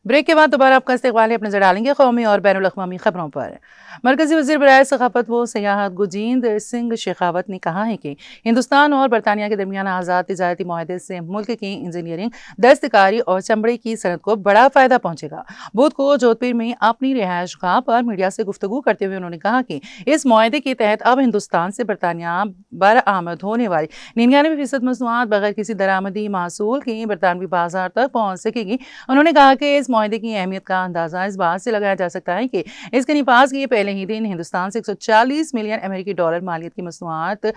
Break के बाद दोबारा आपका इस्तकबाल है। अपने नजर डालेंगे कौमी और बैनुल-अक़वामी खबरों पर। मरकजी वज़ीर बराए सक़ाफ़त व सियाहत गुरजीत सिंह शेखावत ने कहा है कि हिंदुस्तान और बरतानिया के दरमियान आज़ाद तिजारती मुआहदे से मुल्क की इंजीनियरिंग, दस्तकारी और चमड़े की सनत को बड़ा फ़ायदा पहुँचेगा। बुध को जोधपुर में अपनी रिहाइश गाह पर मीडिया से गुफ्तगू करते हुए उन्होंने कहा कि इस मुआहदे के तहत अब हिंदुस्तान से बरतानिया बरामद होने वाली 99% मसनूआत बगैर किसी दरामदी महसूल के बरतानवी बाजार तक पहुँच सकेगी। उन्होंने कहा कि इस मुआहदे की अहमियत का अंदाजा इस बात से लगाया जा सकता है कि इसके निफाज के पहले ही दिन हिंदुस्तान से 140 मिलियन अमेरिकी डॉलर मालियत की मसनूआत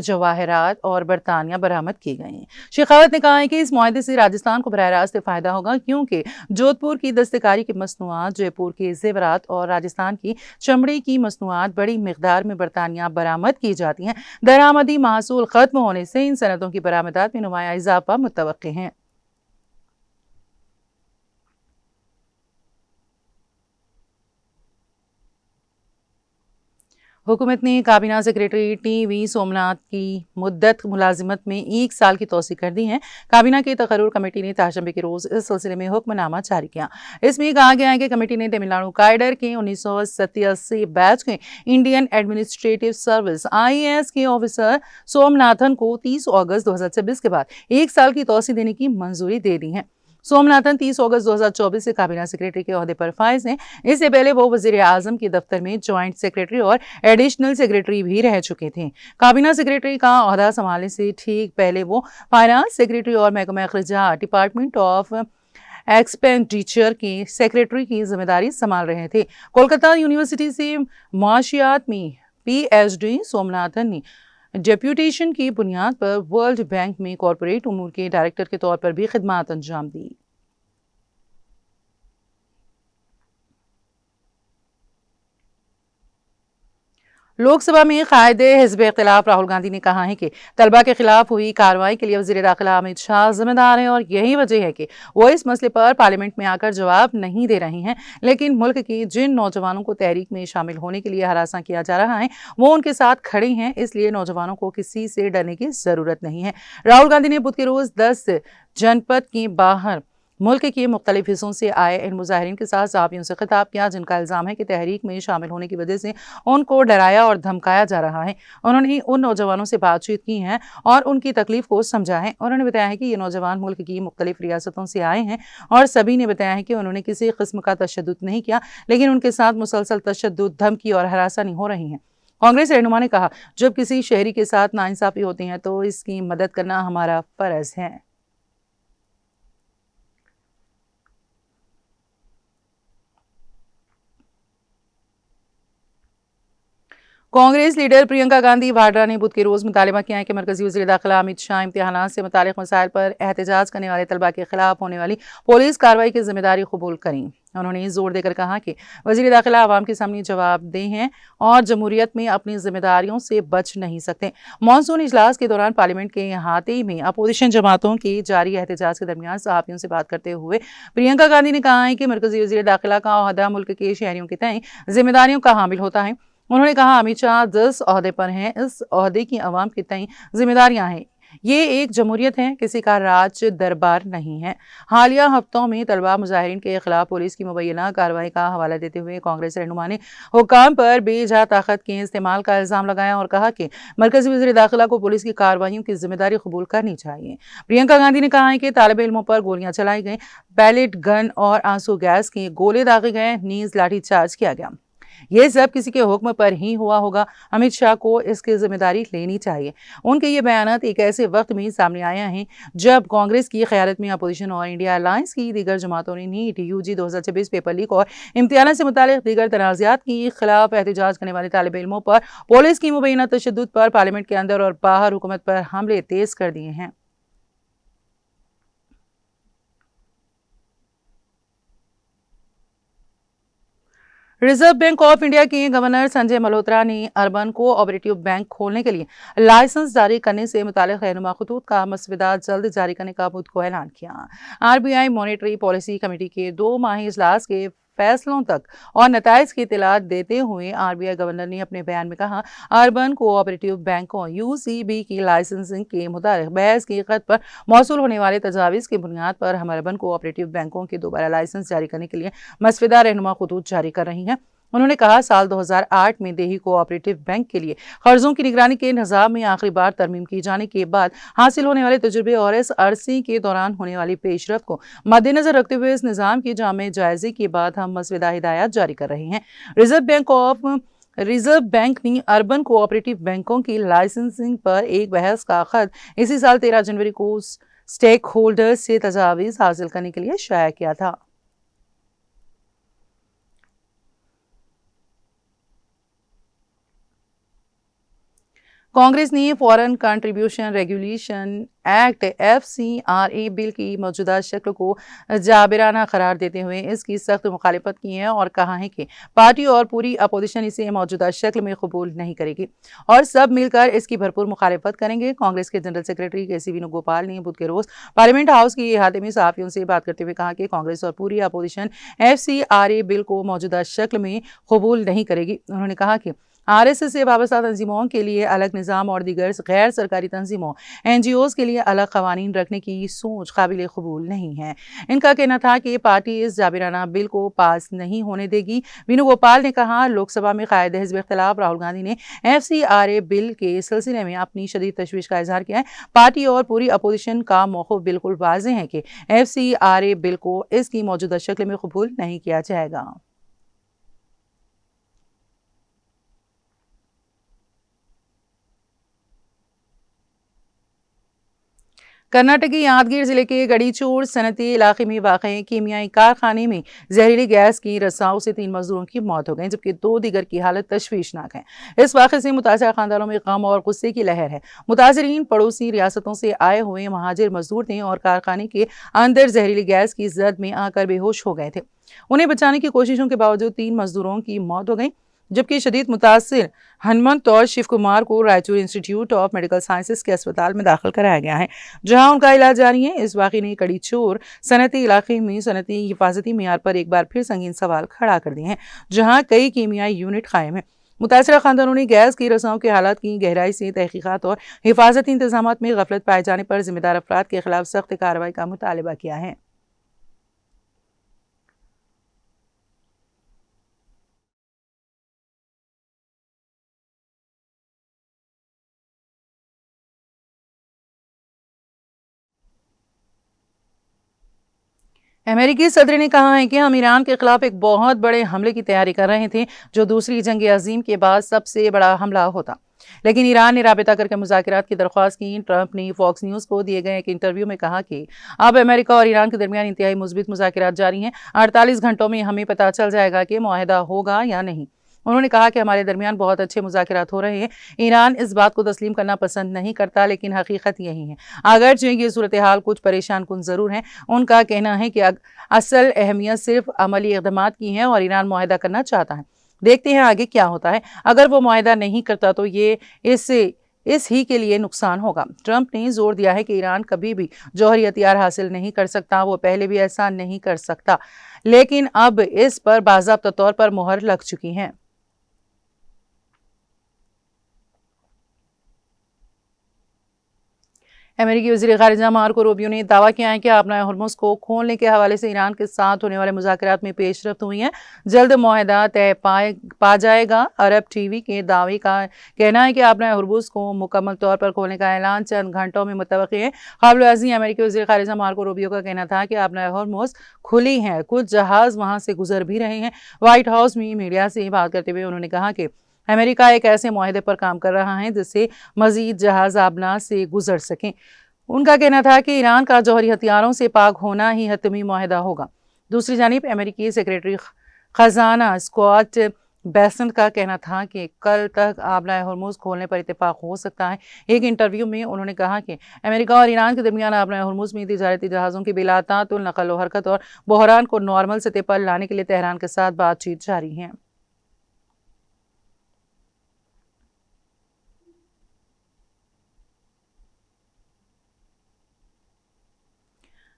जवाहरात और बरतानिया बरामद की गई। शेखावत ने कहा है कि इस मुआहदे से राजस्थान को बराह रास्त फायदा होगा, क्योंकि जोधपुर की दस्तकारी की मसनूआत, जयपुर के जेवरात और राजस्थान की चमड़े की मसनूआत बड़ी मिकदार में बरतानिया बरामद की जाती हैं। दरामदी महसूल खत्म होने से इन सनतों की बरामदात में नुमाया इजाफा मुतवक्किल है। हुकूमत ने काबीना सेक्रेटरी टी.वी. सोमनाथ की मुद्दत मुलाजिमत में 1 साल की तोसी कर दी है। काबीना की तकर्रुर कमेटी ने चारशंबे के रोज इस सिलसिले में हुक्मनामा जारी किया। इसमें कहा गया है कि कमेटी ने तमिलनाडु कैडर के 1987 बैच के इंडियन एडमिनिस्ट्रेटिव सर्विस (IAS) के ऑफिसर सोमनाथन को 30 अगस्त 2026 के बाद 1 साल की तोसी देने की मंजूरी दे दी है। सोमनाथन 30 अगस्त 2024 से काबीना सेक्रेटरी के ओहदे पर फाइज हैं। इससे पहले वो वजीर आजम के दफ्तर में ज्वाइंट सेक्रेटरी और एडिशनल सेक्रेटरी भी रह चुके थे। काबीना सेक्रेटरी का ओहदा संभालने से ठीक पहले वो फाइनेंस सेक्रेटरी और महकमा अखराजात डिपार्टमेंट ऑफ एक्सपेंडिचर के सेक्रेटरी की जिम्मेदारी संभाल रहे थे। कोलकाता यूनिवर्सिटी से मुआशियात में PhD सोमनाथन ने डेप्यूटेशन की बुनियाद पर वर्ल्ड बैंक में कॉरपोरेट उमूर के डायरेक्टर के तौर पर भी खिदमत अंजाम दी। लोकसभा में कायदे हिज़्ब इख्तिलाफ राहुल गांधी ने कहा है कि तलबा के खिलाफ हुई कार्रवाई के लिए वज़ीर दाखिला अमित शाह जिम्मेदार हैं और यही वजह है कि वो इस मसले पर पार्लियामेंट में आकर जवाब नहीं दे रहे हैं। लेकिन मुल्क के जिन नौजवानों को तहरीक में शामिल होने के लिए हरासा किया जा रहा है वो उनके साथ खड़े हैं, इसलिए नौजवानों को किसी से डरने की ज़रूरत नहीं है। राहुल गांधी ने बुध के रोज़ 10 जनपद के बाहर मुल्क के मुख्तलिफ हिस्सों से आए इन मुजाहिरीन के साथ सहाफ़ियों से खिताब किया, जिनका इल्ज़ाम है कि तहरीक में शामिल होने की वजह से उनको डराया और धमकाया जा रहा है। उन्होंने उन नौजवानों से बातचीत की है और उनकी तकलीफ को समझा है। उन्होंने बताया है कि ये नौजवान मुल्क की मुख्तलिफ रियासतों से आए हैं और सभी ने बताया है कि उन्होंने किसी किस्म का तशद्दुद नहीं किया, लेकिन उनके साथ मुसलसल तशद्दुद, धमकी और हरासानी हो रही है। कांग्रेस रहनुमा ने कहा, जब किसी शहरी के साथ नाइंसाफ़ी होती है तो इसकी मदद करना हमारा फ़र्ज़ है। कांग्रेस लीडर प्रियंका गांधी वाड्रा ने बुध के रोज मुतालबा किया है कि मरकजी वज़ीर दाखिला अमित शाह इम्तिहानात से मुतालिक मसाइल पर एहतजाज करने वाले तलबा के खिलाफ होने वाली पुलिस कार्रवाई की जिम्मेदारी कबूल करें। उन्होंने जोर देकर कहा कि वज़ीर दाखिला आवाम के सामने जवाबदेह हैं और जमहूरियत में अपनी जिम्मेदारियों से बच नहीं सकते। मॉनसून इजलास के दौरान पार्लियामेंट के अहाते में अपोजिशन जमातों के जारी एहतजाज के दरमियान सहाफ़ियों से बात करते हुए प्रियंका गांधी ने कहा है कि मरकजी वज़ीर दाखिला का ओहदा मुल्क के शहरियों के तय जिम्मेदारियों का हामिल होता है। उन्होंने कहा, अमित शाह जिस ओहदे पर हैं, इस ओहदे की अवाम के तय जिम्मेदारियां हैं। ये एक जमहूरियत है, किसी का राज दरबार नहीं है। हालिया हफ्तों में तलबा मुजाहिरीन के खिलाफ पुलिस की मुबैना कार्रवाई का हवाला देते हुए कांग्रेस रहनुमा ने हुक्काम पर बेजा ताकत के इस्तेमाल का इल्ज़ाम लगाया और कहा कि मरकजी वज़ीर दाखिला को पुलिस की कार्रवाइयों की जिम्मेदारी कबूल करनी चाहिए। प्रियंका गांधी ने कहा है कि तालिब इल्मों पर गोलियां चलाई गई, पैलेट गन और आंसू गैस के गोले दागे गए, नीज लाठीचार्ज किया गया। ये सब किसी के हुक्म पर ही हुआ होगा। अमित शाह को इसकी जिम्मेदारी लेनी चाहिए। उनके ये बयानात एक ऐसे वक्त में सामने आए हैं जब कांग्रेस की क़यादत में अपोजिशन और इंडिया अलायंस की दीगर जमातों ने नीट, UG 2026 पेपर लीक और इम्तिहान से मुतालिक दीगर तनाज़ात के खिलाफ एहतजाज करने वाले तालिब इल्मों पर पुलिस की मुबैना तशद्दुद पर पार्लियामेंट के अंदर और बाहर हुकूमत पर हमले तेज कर दिए हैं। रिजर्व बैंक ऑफ इंडिया के गवर्नर संजय मल्होत्रा ने अर्बन कोऑपरेटिव बैंक खोलने के लिए लाइसेंस जारी करने से मुतालिक रहनुमा खतूत का मसविदा जल्द जारी करने का बुध को ऐलान किया। RBI मॉनेटरी पॉलिसी कमेटी के 2 माही इजलास के फैसलों तक और नताइज की इतलात देते हुए आरबीआई गवर्नर ने अपने बयान में कहा, अर्बन कोऑपरेटिव बैंकों यूसीबी की लाइसेंसिंग के मुताबिक बहस की खत पर मौसूल होने वाले तजावीज़ की बुनियाद पर हम अर्बन कोऑपरेटिव बैंकों के दोबारा लाइसेंस जारी करने के लिए मसविदा रहनुमा खतूत जारी कर रही हैं। उन्होंने कहा, साल 2008 में देही कोऑपरेटिव बैंक के लिए कर्जों की निगरानी के निज़ाम में आखिरी बार तरमीम की जाने के बाद हासिल होने वाले तजुर्बे और इस अरसे के दौरान होने वाली पेशरफ को मद्देनजर रखते हुए इस निज़ाम के जामे जायजे के बाद हम मसविदा हिदायत जारी कर रहे हैं। रिजर्व बैंक ने अर्बन कोऑपरेटिव बैंकों की लाइसेंसिंग पर एक बहस का खत इसी साल 13 जनवरी को स्टेक होल्डर्स से तजावीज़ हासिल करने के लिए शाया किया था। कांग्रेस ने foreign contribution regulation act FCRA bill की मौजूदा शक्ल को जाबिराना करार देते हुए इसकी सख्त मुखालिफत की है और कहा है कि पार्टी और पूरी अपोजिशन इसे मौजूदा शक्ल में कबूल नहीं करेगी और सब मिलकर इसकी भरपूर मुखालिफत करेंगे। कांग्रेस के जनरल सेक्रेटरी KC वेणुगोपाल ने बुध के रोज पार्लियामेंट हाउस के अहाते में सहाफियों से बात करते हुए कहा कि कांग्रेस और पूरी अपोजिशन FCRA बिल को मौजूदा शक्ल में कबूल नहीं करेगी। उन्होंने कहा कि RSS से वाबस्ता तंजीमों के लिए अलग निज़ाम और दीगर गैर सरकारी तंजीमों NGOs के लिए अलग कवानीन रखने की सोच काबिल कबूल नहीं है। इनका कहना था कि पार्टी इस जाबिराना बिल को पास नहीं होने देगी। वेणुगोपाल ने कहा, लोकसभा में कायद हिज़्ब इख्तिलाफ राहुल गांधी ने FCRA बिल के सिलसिले में अपनी शदीद तशवीश का इजहार किया है। पार्टी और पूरी अपोजिशन का मौक़िफ़ बिल्कुल वाज़ेह है कि FCRA बिल को इसकी मौजूदा शक्ल में कबूल नहीं किया जाएगा। कर्नाटक के यादगीर जिले के गड़ीचोर सनती इलाके में वाक़ई कीमियाई कारखाने में जहरीली गैस की रसाव से 3 मजदूरों की मौत हो गई, जबकि 2 दीगर की हालत तशवीशनाक है। इस वाक़े से मुतासिर खानदानों में गम और गुस्से की लहर है। मुतासिरीन पड़ोसी रियासतों से आए हुए महाजिर मजदूर थे और कारखाने के अंदर जहरीली गैस की जद में आकर बेहोश हो गए थे। उन्हें बचाने की कोशिशों के बावजूद 3 मजदूरों की मौत हो गई, जबकि शदीद मुतासिर हनुमंत और शिव कुमार को Raichur institute of medical sciences के अस्पताल में दाखिल कराया गया है, जहां उनका इलाज जारी है। इस वाक़े ने कड़ीचोर सनती इलाके में सनती हिफाजती मियार पर एक बार फिर संगीन सवाल खड़ा कर दिए हैं, जहां कई कीमियाई यूनिट कायम है। मुतासिरा खानदानों ने गैस की रसाव के हालात की गहराई से तहकीकात और हिफाजती इंतजाम में गफलत पाए जाने पर जिम्मेदार अफराद के खिलाफ सख्त कार्रवाई का मुतालबा किया है। अमेरिकी सदर ने कहा है कि हम ईरान के खिलाफ एक बहुत बड़े हमले की तैयारी कर रहे थे, जो दूसरी जंग अजीम के बाद सबसे बड़ा हमला होता, लेकिन ईरान ने राबिता करके मुज़ाकरात की दरख्वास्त की। ट्रंप ने फॉक्स न्यूज़ को दिए गए एक इंटरव्यू में कहा कि अब अमेरिका और ईरान के दरमियान इंतहाई मुस्बित मुज़ाकरात जारी हैं। 48 घंटों में हमें पता चल जाएगा कि मुआहदा होगा या नहीं। उन्होंने कहा कि हमारे दरमियान बहुत अच्छे मुज़ाकरात हो रहे हैं। ईरान इस बात को तस्लीम करना पसंद नहीं करता, लेकिन हकीकत यही है। अगरचे ये सूरत हाल कुछ परेशान कुन ज़रूर है। उनका कहना है कि असल अहमियत सिर्फ अमली इक़दामात की है और ईरान मुआहदा करना चाहता है। देखते हैं आगे क्या होता है। अगर वो मुआहदा नहीं करता तो ये इस ही के लिए नुकसान होगा। ट्रंप ने जोर दिया है कि ईरान कभी भी जौहरी हथियार हासिल नहीं कर सकता। वो पहले भी ऐसा नहीं कर सकता, लेकिन अब इस पर बाज़ाब्ता तौर पर मुहर लग चुकी है। अमेरिकी वज़ीर ख़ारिजा मार्को रूबियो ने दावा किया है कि आपना हुर्मुज़ को खोलने के हवाले से ईरान के साथ होने वाले मुज़ाकरात में पेशरफ्त हुई है। जल्द मुआहदा तय पा जाएगा। अरब TV के दावे का कहना है कि आपना हुर्मुज़ को मुकम्मल तौर पर खोलने का ऐलान चंद घंटों में मुतवक्की है। क़ाबिल-ए-अज़ीम अमेरिकी वज़ीर ख़ारिजा मार्को रूबियो का कहना था कि आपना हुर्मुज़ खुली है, कुछ जहाज़ वहाँ से गुजर भी रहे हैं। व्हाइट हाउस में मीडिया से बात करते हुए उन्होंने कहा कि अमेरिका एक ऐसे मुआहदे पर काम कर रहा है जिससे मज़ीद जहाज़ आबना से गुजर सकें। उनका कहना था कि ईरान का जौहरी हथियारों से पाक होना ही हतमी मुआहदा होगा। दूसरी जानिब अमेरिकी सेक्रेटरी ख़जाना स्कॉट बेसेंट का कहना था कि कल तक आबना हुर्मुज़ खोलने पर इत्तेफाक हो सकता है। एक इंटरव्यू में उन्होंने कहा कि अमेरिका और ईरान के दरमियान आबना हुर्मुज़ में तिजारती जहाज़ों की बिलातातुल नक़ल व हरकत और बहरान को नॉर्मल सतह पर लाने के लिए तेहरान के साथ बातचीत जारी है।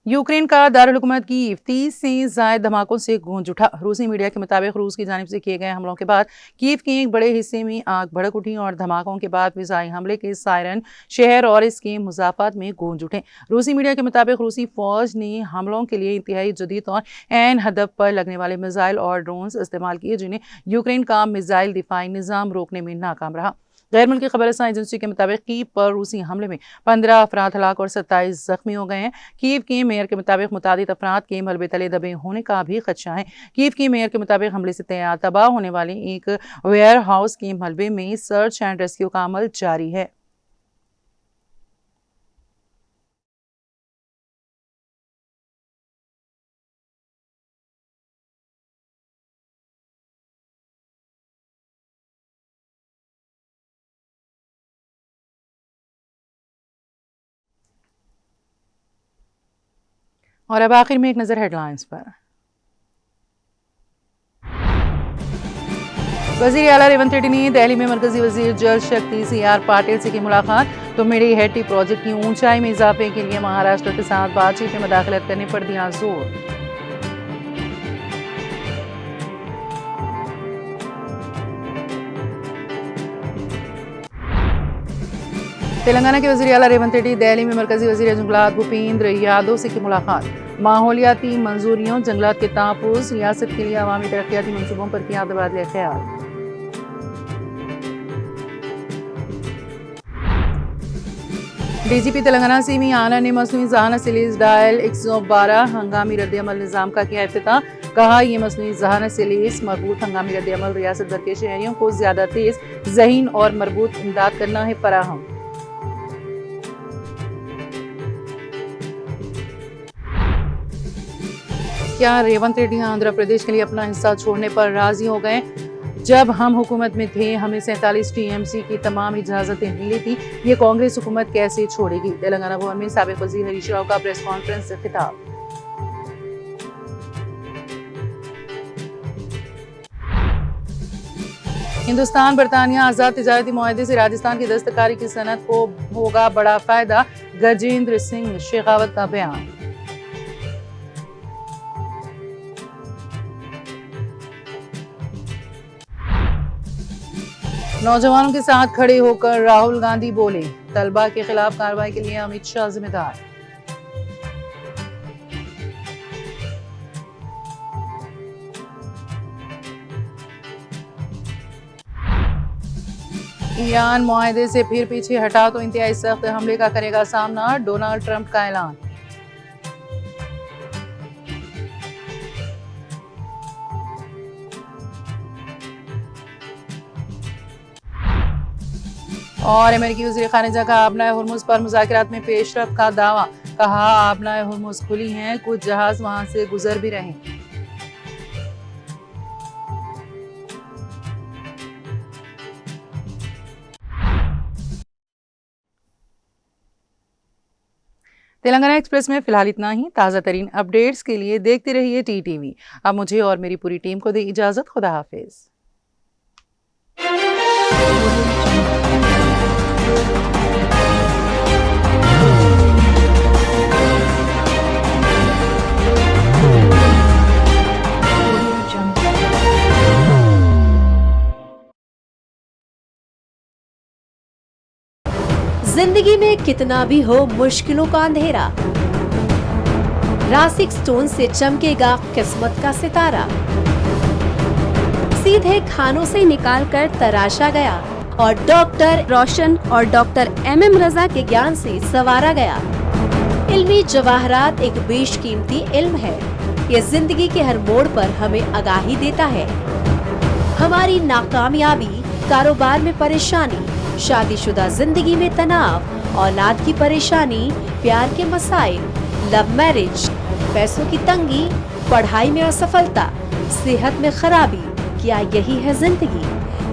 यूक्रेन का दारुल हुकूमत कीव 30 से ज्यादा धमाकों से गूंज उठा। रूसी मीडिया के मुताबिक रूस की जानिब से किए गए हमलों के बाद कीव के एक बड़े हिस्से में आग भड़क उठी और धमाकों के बाद फिजाई हमले के सायरन शहर और इसके मुजाफात में गूंज उठे। रूसी मीडिया के मुताबिक रूसी फौज ने हमलों के लिए इंतहाई जदीद और एन हदफ पर लगने वाले मिसाइल और ड्रोन्स इस्तेमाल किए, जिन्हें यूक्रेन का मिसाइल दिफाई निज़ाम रोकने में नाकाम रहा। गैर मुल्की खबरसां एजेंसी के मुताबिक कीव पर रूसी हमले में 15 अफराद हलाक और 27 जख्मी हो गए हैं। कीव के मेयर के मुताबिक मुतादिद अफराद के मलबे तले दबे होने का भी खदशा है। कीव के मेयर के मुताबिक हमले से तैयार तबाह होने वाले एक वेयर हाउस के मलबे में सर्च एंड रेस्क्यू का अमल जारी है। और अब आखिर में एक नजर हेडलाइंस पर। वजीर आला रेवंत रेड्डी ने दिल्ली में मरकजी वजीर जल शक्ति CR पाटिल से की मुलाकात। तो मेरी हेटी प्रोजेक्ट की ऊंचाई में इजाफे के लिए महाराष्ट्र के साथ बातचीत में मदाखलत करने पर दिया जोर। तेलंगाना के वजीर आला रेवंत रेड्डी दिल्ली में मरकजी वजीर जंगलात भूपेंद्र यादव से की मुलाकात। माहौलियाती मंजूरियों, जंगलात के तहफ्फुज़, रियासत के लिए अवामी तरक्याती मंसूबों पर किया तबादला ख्याल। DGP तेलंगाना सीमी आना ने मसनूई ज़हानत से लैस डायल 112 हंगामी रद्द-ए-अमल निज़ाम का किया इफ्तिताह। कहा, यह मसनूई ज़हानत से लैस मरबूत हंगामी रद्द-ए-अमल रियासत भर के शहरियों को ज्यादा तेज, ज़हीन और मरबूत इमदाद करना है फराहम। क्या रेवंत रेड्डी आंध्र प्रदेश के लिए अपना हिस्सा छोड़ने पर राजी हो गए? जब हम हुकूमत में थे हमें 47 TMC की तमाम इजाजतें मिली थी, ये कांग्रेस हुकूमत कैसे छोड़ेगी? तेलंगाना भवन में साबिक वजीर हरीश राव का प्रेस कॉन्फ्रेंस से खिताब। हिंदुस्तान बरतानिया आजाद तिजारती मुआहदे से राजस्थान की दस्तकारी की सनत को होगा बड़ा फायदा, गजेंद्र सिंह शेखावत का बयान। नौजवानों के साथ खड़े होकर राहुल गांधी बोले, तलबा के खिलाफ कार्रवाई के लिए अमित शाह जिम्मेदार। ईरान मुआहदे से फिर पीछे हटा तो इंतहाई सख्त हमले का करेगा सामना, डोनाल्ड ट्रंप का ऐलान। और अमेरिकी वज़ीर ख़ारिजा का आबनाए हुर्मुज़ पर मुज़ाकरात में पेशरफ का दावा। कहा, आबनाए हुर्मुज़ खुली हैं, कुछ जहाज वहां से गुजर भी रहे। तेलंगाना एक्सप्रेस में फिलहाल इतना ही। ताज़ा तरीन अपडेट्स के लिए देखते रहिए TTV। अब मुझे और मेरी पूरी टीम को दे इजाज़त। खुदा हाफिज। जिंदगी में कितना भी हो मुश्किलों का अंधेरा, रासिक स्टोन से चमकेगा किस्मत का सितारा। सीधे खानों से निकालकर तराशा गया और डॉक्टर रोशन और डॉक्टर MM रजा के ज्ञान से संवारा गया। इल्मी जवाहरात एक बेशकीमती इल्म है। ये जिंदगी के हर मोड़ पर हमें आगाही देता है। हमारी नाकामयाबी, कारोबार में परेशानी, शादीशुदा जिंदगी में तनाव, औलाद की परेशानी, प्यार के मसाइल, लव मैरिज, पैसों की तंगी, पढ़ाई में असफलता, सेहत में खराबी, क्या यही है जिंदगी?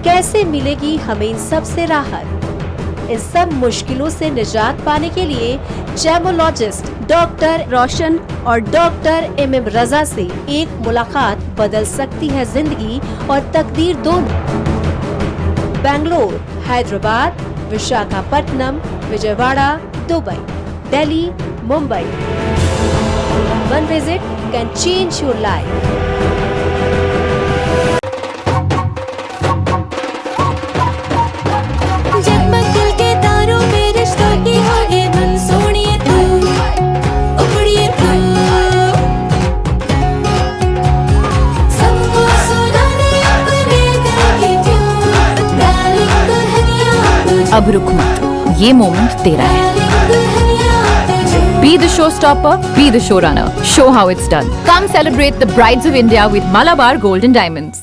कैसे मिलेगी हमें इन सब से राहत? इन सब मुश्किलों से निजात पाने के लिए जेमोलॉजिस्ट डॉक्टर रोशन और डॉक्टर MM रजा से एक मुलाकात बदल सकती है जिंदगी और तकदीर दोनों। Bangalore, Hyderabad, Visakhapatnam, Vijayawada, Dubai, Delhi, Mumbai. one visit can change your life. जगमग दिल के तारों में रिश्तों की होगी धुन, सोनिए तू उखड़िए तू, सबको सुनाने अपने दिल की ट्यून, डार्लिंग दुल्हनिया तुझे, अब रुक मत, ये मोमेंट तेरा है. डार्लिंग दुल्हनिया तुझे. Be the showstopper, be the showrunner. Show how it's done. Come celebrate the brides of India with Malabar Gold and Diamonds.